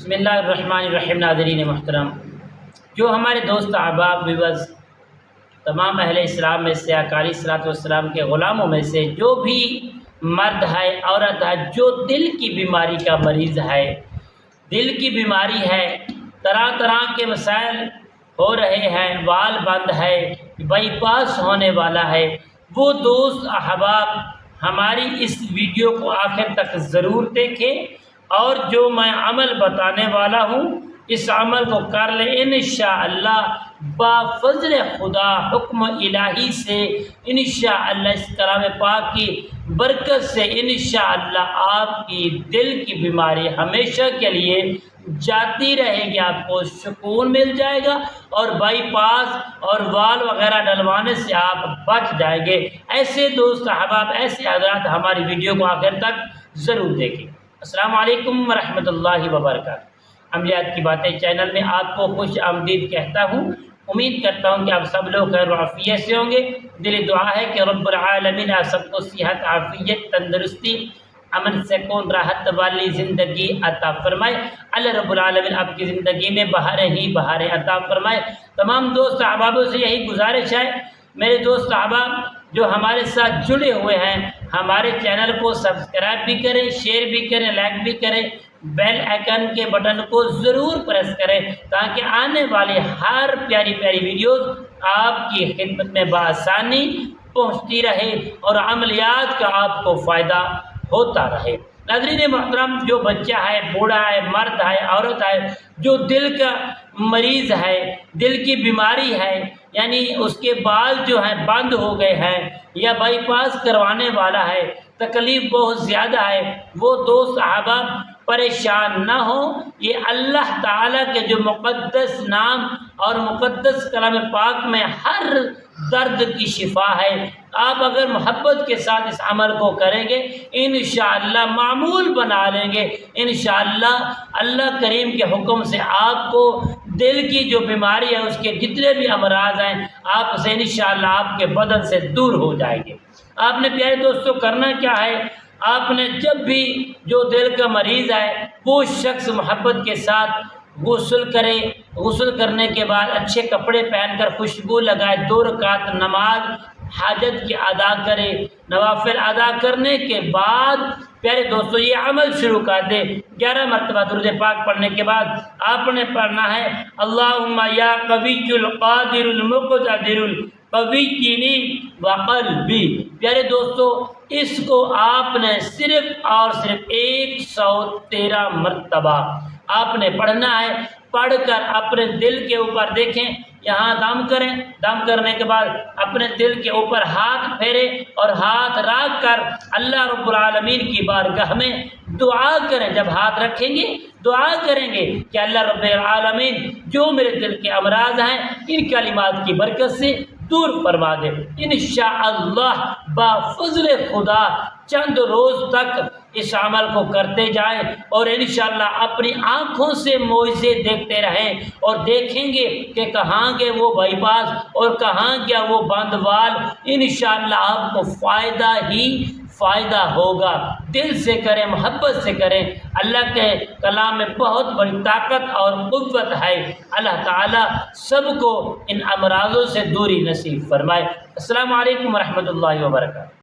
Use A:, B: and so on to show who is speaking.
A: بسم اللہ الرحمن الرحیم۔ ناظرین محترم، جو ہمارے دوست احباب ویورز تمام اہل اسلام میں سے آقا علیہ الصلوۃ والسلام کے غلاموں میں سے جو بھی مرد ہے عورت ہے جو دل کی بیماری کا مریض ہے، دل کی بیماری ہے، طرح طرح کے مسائل ہو رہے ہیں، وال بند ہے، بائی پاس ہونے والا ہے، وہ دوست احباب ہماری اس ویڈیو کو آخر تک ضرور دیکھیں، اور جو میں عمل بتانے والا ہوں اس عمل کو کر لیں انشاءاللہ بفضل خدا، حکم الہی سے انشاءاللہ، اس کلام پاک کی برکت سے انشاءاللہ آپ کی دل کی بیماری ہمیشہ کے لیے جاتی رہے گی، آپ کو سکون مل جائے گا اور بائی پاس اور وال وغیرہ ڈلوانے سے آپ بچ جائیں گے۔ ایسے دوست احباب، ایسے حضرات ہماری ویڈیو کو آخر تک ضرور دیکھیں۔ السلام علیکم ورحمۃ اللہ وبرکاتہ۔ عملیات کی باتیں چینل میں آپ کو خوش آمدید کہتا ہوں۔ امید کرتا ہوں کہ آپ سب لوگ خیر و عافیت سے ہوں گے۔ دلی دعا ہے کہ رب العالمین آپ سب کو صحت، عافیت، تندرستی، امن، سکون، راحت والی زندگی عطا فرمائے۔ اللہ رب العالمین آپ کی زندگی میں بہاریں ہی بہاریں عطا فرمائے۔ تمام دوست احبابوں سے یہی گزارش ہے، میرے دوست احباب جو ہمارے ساتھ جڑے ہوئے ہیں، ہمارے چینل کو سبسکرائب بھی کریں، شیئر بھی کریں، لائک بھی کریں، بیل آئیکن کے بٹن کو ضرور پریس کریں تاکہ آنے والی ہر پیاری پیاری ویڈیوز آپ کی خدمت میں بآسانی پہنچتی رہے اور عملیات کا آپ کو فائدہ ہوتا رہے۔ ناظرین محترم، جو بچہ ہے، بوڑھا ہے، مرد ہے، عورت ہے، جو دل کا مریض ہے، دل کی بیماری ہے، یعنی اس کے بال جو ہیں بند ہو گئے ہیں یا بائی پاس کروانے والا ہے، تکلیف بہت زیادہ ہے، وہ دوست احباب پریشان نہ ہوں۔ یہ اللہ تعالیٰ کے جو مقدس نام اور مقدس کلام پاک میں ہر درد کی شفا ہے۔ آپ اگر محبت کے ساتھ اس عمل کو کریں گے انشاءاللہ معمول بنا لیں گے، انشاءاللہ اللہ کریم کے حکم سے آپ کو دل کی جو بیماری ہے، اس کے جتنے بھی امراض ہیں، آپ سے انشاءاللہ آپ کے بدن سے دور ہو جائیں گے۔ آپ نے پیارے دوستوں کرنا کیا ہے، آپ نے جب بھی جو دل کا مریض ہے وہ شخص محبت کے ساتھ غسل کرے، غسل کرنے کے بعد اچھے کپڑے پہن کر خوشبو لگائے، 2 رکعت نماز حاجت کی ادا کرے، نوافل ادا کرنے کے بعد پیارے دوستو یہ عمل شروع کر دے۔ 11 مرتبہ درود پاک پڑھنے کے بعد آپ نے پڑھنا ہے اللہم یا قوی القادر المقتدر قوینی وقلبی۔ پیارے دوستو اس کو آپ نے صرف اور صرف 113 مرتبہ آپ نے پڑھنا ہے۔ پڑھ کر اپنے دل کے اوپر دیکھیں، یہاں دم کریں، دم کرنے کے بعد اپنے دل کے اوپر ہاتھ پھیریں اور ہاتھ رکھ کر اللہ رب العالمین کی بارگاہ میں دعا کریں۔ جب ہاتھ رکھیں گے دعا کریں گے کہ اللہ رب العالمین جو میرے دل کے امراض ہیں ان کلمات کی برکت سے دور فرما دے۔ انشاءاللہ بفضل خدا چند روز تک اس عمل کو کرتے جائیں اور انشاءاللہ اپنی آنکھوں سے معجزے دیکھتے رہیں اور دیکھیں گے کہ کہاں گئے وہ بائی پاس اور کہاں گیا وہ بند وال۔ انشاءاللہ آپ کو فائدہ ہی فائدہ ہوگا۔ دل سے کریں، محبت سے کریں، اللہ کے کلام میں بہت بڑی طاقت اور قوت ہے۔ اللہ تعالیٰ سب کو ان امراضوں سے دوری نصیب فرمائے۔ السلام علیکم ورحمۃ اللہ وبرکاتہ۔